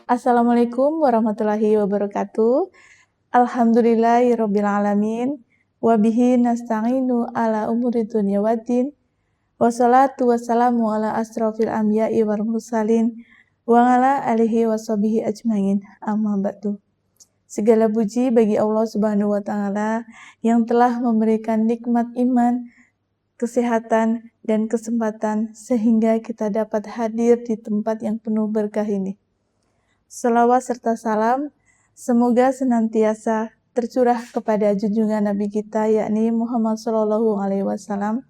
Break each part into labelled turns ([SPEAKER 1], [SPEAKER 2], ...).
[SPEAKER 1] Assalamualaikum warahmatullahi wabarakatuh. Alhamdulillahirrabbilalamin. Wabihi nasta'inu ala umuri dunya waddin. Wassalatu wassalamu ala asrafil anbiya'i wal mursalin. Wa ala alihi wa sahbihi ajmain. Amma ba'du. Segala puji bagi Allah Subhanahu wa Ta'ala yang telah memberikan nikmat iman, kesehatan, dan kesempatan sehingga kita dapat hadir di tempat yang penuh berkah ini. Selawat serta salam semoga senantiasa tercurah kepada junjungan Nabi kita yakni Muhammad Shallallahu Alaihi Wasallam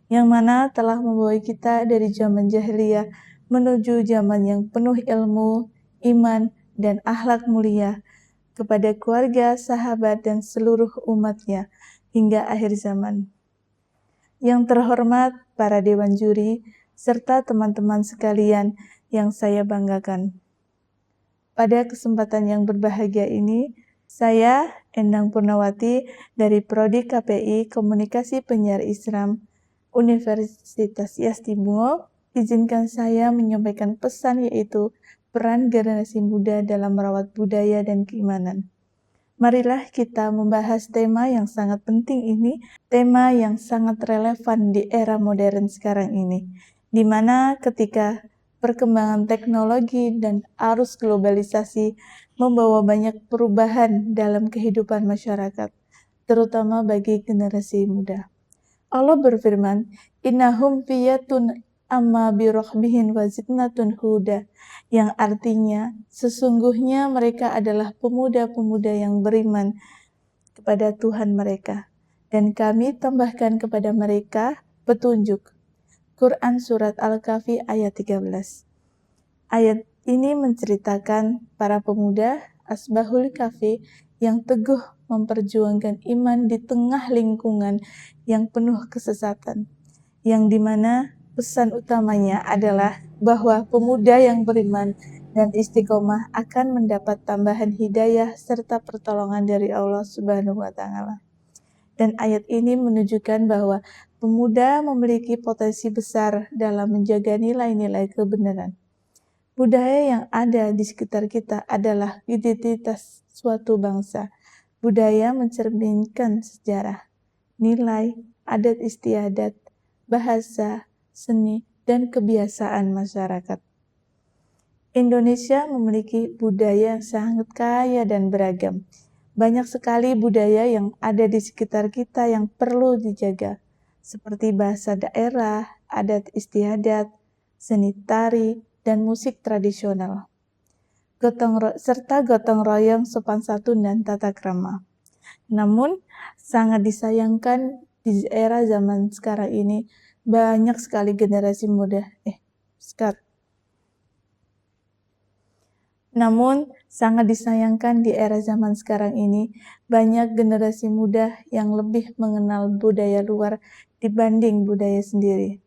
[SPEAKER 1] yang mana telah membawa kita dari zaman jahiliyah menuju zaman yang penuh ilmu, iman, dan akhlak mulia kepada keluarga, sahabat, dan seluruh umatnya hingga akhir zaman. Yang terhormat para dewan juri serta teman-teman sekalian yang saya banggakan. Pada kesempatan yang berbahagia ini, saya, Endang Purnawati, dari Prodi KPI Komunikasi Penyiar Islam Universitas Yastimbo, izinkan saya menyampaikan pesan yaitu peran generasi muda dalam merawat budaya dan keimanan. Marilah kita membahas tema yang sangat penting ini, tema yang sangat relevan di era modern sekarang ini, di mana ketika perkembangan teknologi dan arus globalisasi membawa banyak perubahan dalam kehidupan masyarakat, terutama bagi generasi muda. Allah berfirman, "Innahum fiyatun amma birahbihin wa zidnatun huda," yang artinya sesungguhnya mereka adalah pemuda-pemuda yang beriman kepada Tuhan mereka, dan kami tambahkan kepada mereka petunjuk. Quran Surat Al-Kahfi ayat 13. Ayat ini menceritakan para pemuda Asbahul Kahfi yang teguh memperjuangkan iman di tengah lingkungan yang penuh kesesatan, yang dimana pesan utamanya adalah bahwa pemuda yang beriman dan istiqomah akan mendapat tambahan hidayah serta pertolongan dari Allah Subhanahu wa Ta'ala. Dan ayat ini menunjukkan bahwa pemuda memiliki potensi besar dalam menjaga nilai-nilai kebenaran. Budaya yang ada di sekitar kita adalah identitas suatu bangsa. Budaya mencerminkan sejarah, nilai, adat istiadat, bahasa, seni, dan kebiasaan masyarakat. Indonesia memiliki budaya yang sangat kaya dan beragam. Banyak sekali budaya yang ada di sekitar kita yang perlu dijaga, seperti bahasa daerah, adat istiadat, seni tari, dan musik tradisional, serta gotong royong, sopan santun, dan tata krama. Namun, sangat disayangkan di era zaman sekarang ini, banyak sekali generasi muda, Namun, sangat disayangkan di era zaman sekarang ini, banyak generasi muda yang lebih mengenal budaya luar dibanding budaya sendiri.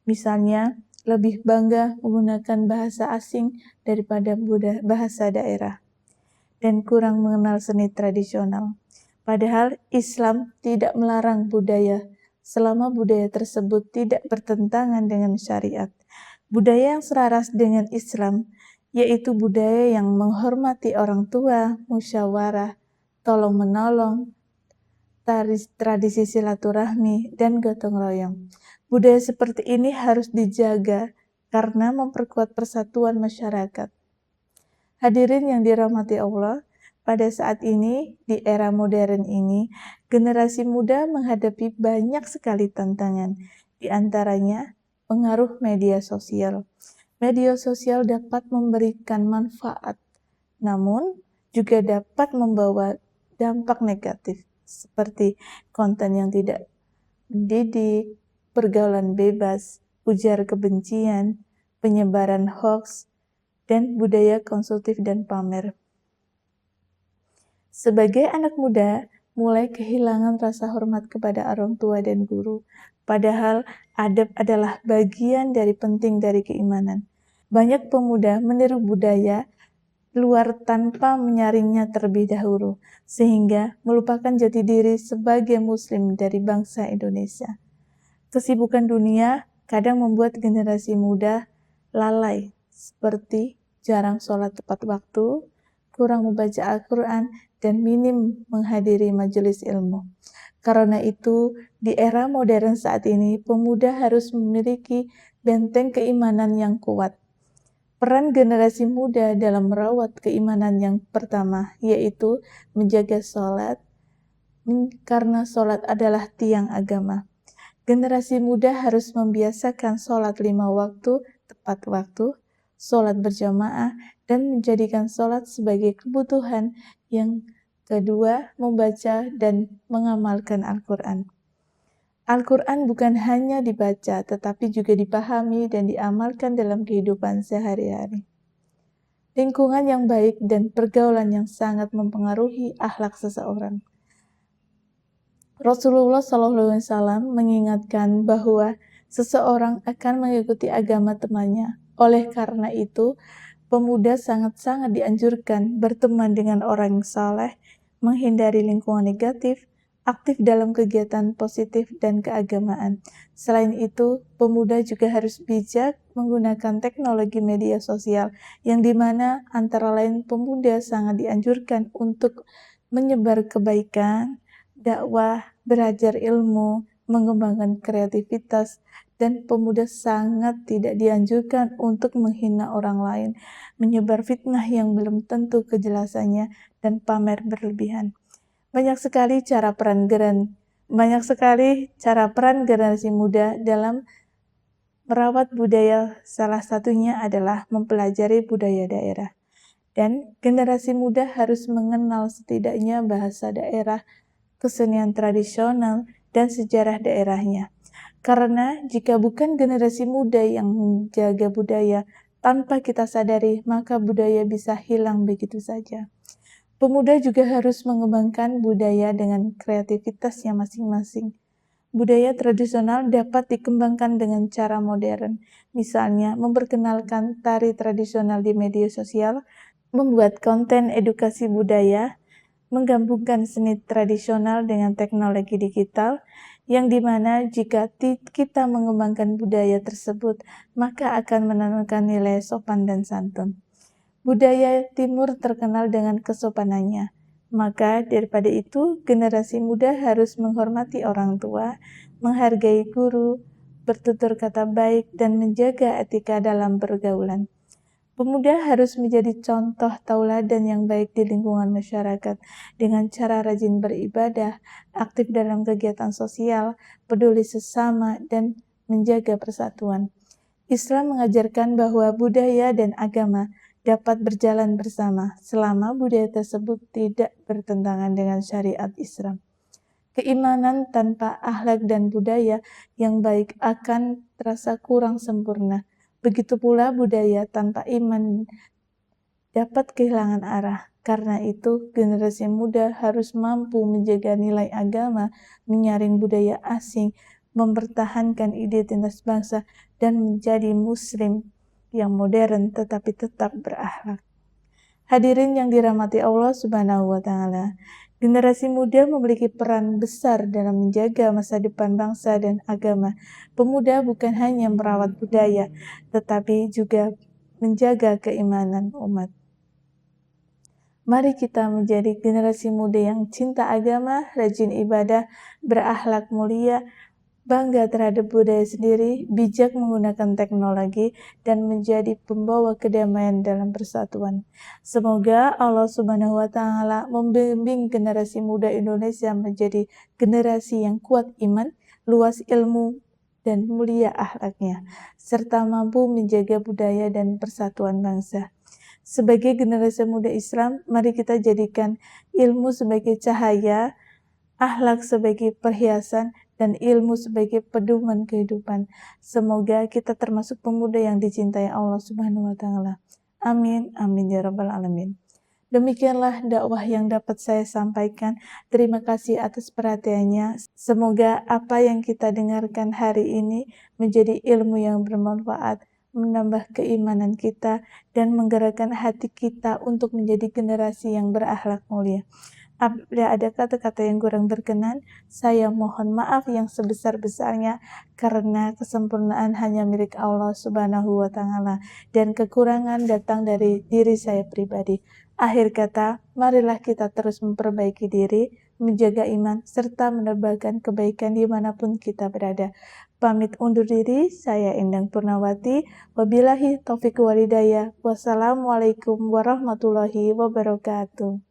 [SPEAKER 1] Misalnya, lebih bangga menggunakan bahasa asing daripada bahasa daerah, dan kurang mengenal seni tradisional. Padahal Islam tidak melarang budaya, selama budaya tersebut tidak bertentangan dengan syariat. Budaya yang selaras dengan Islam yaitu budaya yang menghormati orang tua, musyawarah, tolong-menolong, tradisi silaturahmi, dan gotong royong. Budaya seperti ini harus dijaga karena memperkuat persatuan masyarakat. Hadirin yang dirahmati Allah, pada saat ini, di era modern ini, generasi muda menghadapi banyak sekali tantangan, di antaranya pengaruh media sosial. Media sosial dapat memberikan manfaat, namun juga dapat membawa dampak negatif, seperti konten yang tidak mendidik, pergaulan bebas, ujar kebencian, penyebaran hoaks, dan budaya konsumtif dan pamer. Sebagai anak muda, mulai kehilangan rasa hormat kepada orang tua dan guru, padahal adab adalah bagian penting dari keimanan. Banyak pemuda meniru budaya luar tanpa menyaringnya terlebih dahulu, sehingga melupakan jati diri sebagai muslim dari bangsa Indonesia. Kesibukan dunia kadang membuat generasi muda lalai, seperti jarang sholat tepat waktu, kurang membaca Al-Quran, dan minim menghadiri majelis ilmu. Karena itu, di era modern saat ini, pemuda harus memiliki benteng keimanan yang kuat. Peran generasi muda dalam merawat keimanan yang pertama, yaitu menjaga sholat, karena sholat adalah tiang agama. Generasi muda harus membiasakan sholat 5 waktu, tepat waktu, sholat berjamaah, dan menjadikan sholat sebagai kebutuhan. Yang kedua, membaca dan mengamalkan Al-Quran. Al-Quran bukan hanya dibaca, tetapi juga dipahami dan diamalkan dalam kehidupan sehari-hari. Lingkungan yang baik dan pergaulan yang sangat mempengaruhi akhlak seseorang. Rasulullah SAW mengingatkan bahwa seseorang akan mengikuti agama temannya. Oleh karena itu, pemuda sangat-sangat dianjurkan berteman dengan orang yang saleh, menghindari lingkungan negatif, aktif dalam kegiatan positif dan keagamaan. Selain itu, pemuda juga harus bijak menggunakan teknologi media sosial, yang dimana antara lain pemuda sangat dianjurkan untuk menyebar kebaikan, dakwah, belajar ilmu, mengembangkan kreativitas, dan pemuda sangat tidak dianjurkan untuk menghina orang lain, menyebar fitnah yang belum tentu kejelasannya, dan pamer berlebihan. Banyak sekali cara peran generasi muda dalam merawat budaya. Salah satunya adalah mempelajari budaya daerah. Dan generasi muda harus mengenal setidaknya bahasa daerah, kesenian tradisional, dan sejarah daerahnya. Karena jika bukan generasi muda yang menjaga budaya, tanpa kita sadari, maka budaya bisa hilang begitu saja. Pemuda juga harus mengembangkan budaya dengan kreativitasnya masing-masing. Budaya tradisional dapat dikembangkan dengan cara modern, misalnya memperkenalkan tari tradisional di media sosial, membuat konten edukasi budaya, menggabungkan seni tradisional dengan teknologi digital, yang dimana jika kita mengembangkan budaya tersebut, maka akan menanamkan nilai sopan dan santun. Budaya Timur terkenal dengan kesopanannya, maka daripada itu generasi muda harus menghormati orang tua, menghargai guru, bertutur kata baik, dan menjaga etika dalam pergaulan. Pemuda harus menjadi contoh tauladan yang baik di lingkungan masyarakat dengan cara rajin beribadah, aktif dalam kegiatan sosial, peduli sesama, dan menjaga persatuan. Islam mengajarkan bahwa budaya dan agama dapat berjalan bersama selama budaya tersebut tidak bertentangan dengan syariat Islam. Keimanan tanpa akhlak dan budaya yang baik akan terasa kurang sempurna. Begitu pula budaya tanpa iman dapat kehilangan arah. Karena itu, generasi muda harus mampu menjaga nilai agama, menyaring budaya asing, mempertahankan identitas bangsa, dan menjadi muslim yang modern tetapi tetap berakhlak. Hadirin yang dirahmati Allah Subhanahu wa Ta'ala, generasi muda memiliki peran besar dalam menjaga masa depan bangsa dan agama. Pemuda bukan hanya merawat budaya, tetapi juga menjaga keimanan umat. Mari kita menjadi generasi muda yang cinta agama, rajin ibadah, berakhlak mulia, bangga terhadap budaya sendiri, bijak menggunakan teknologi, dan menjadi pembawa kedamaian dalam persatuan. Semoga Allah Subhanahu wa Ta'ala membimbing generasi muda Indonesia menjadi generasi yang kuat iman, luas ilmu, dan mulia akhlaknya, serta mampu menjaga budaya dan persatuan bangsa. Sebagai generasi muda Islam, mari kita jadikan ilmu sebagai cahaya, akhlak sebagai perhiasan, dan ilmu sebagai pedoman kehidupan. Semoga kita termasuk pemuda yang dicintai Allah Subhanahu wa Ta'ala. Amin, amin ya rabbal alamin. Demikianlah dakwah yang dapat saya sampaikan. Terima kasih atas perhatiannya. Semoga apa yang kita dengarkan hari ini menjadi ilmu yang bermanfaat, menambah keimanan kita, dan menggerakkan hati kita untuk menjadi generasi yang berakhlak mulia. Apabila ada kata-kata yang kurang berkenan, saya mohon maaf yang sebesar-besarnya karena kesempurnaan hanya milik Allah Subhanahu wa Ta'ala dan kekurangan datang dari diri saya pribadi. Akhir kata, marilah kita terus memperbaiki diri, menjaga iman, serta menebarkan kebaikan dimanapun kita berada. Pamit undur diri, saya Endang Purnawati. Wabillahi taufiq walhidayah. Wassalamualaikum warahmatullahi wabarakatuh.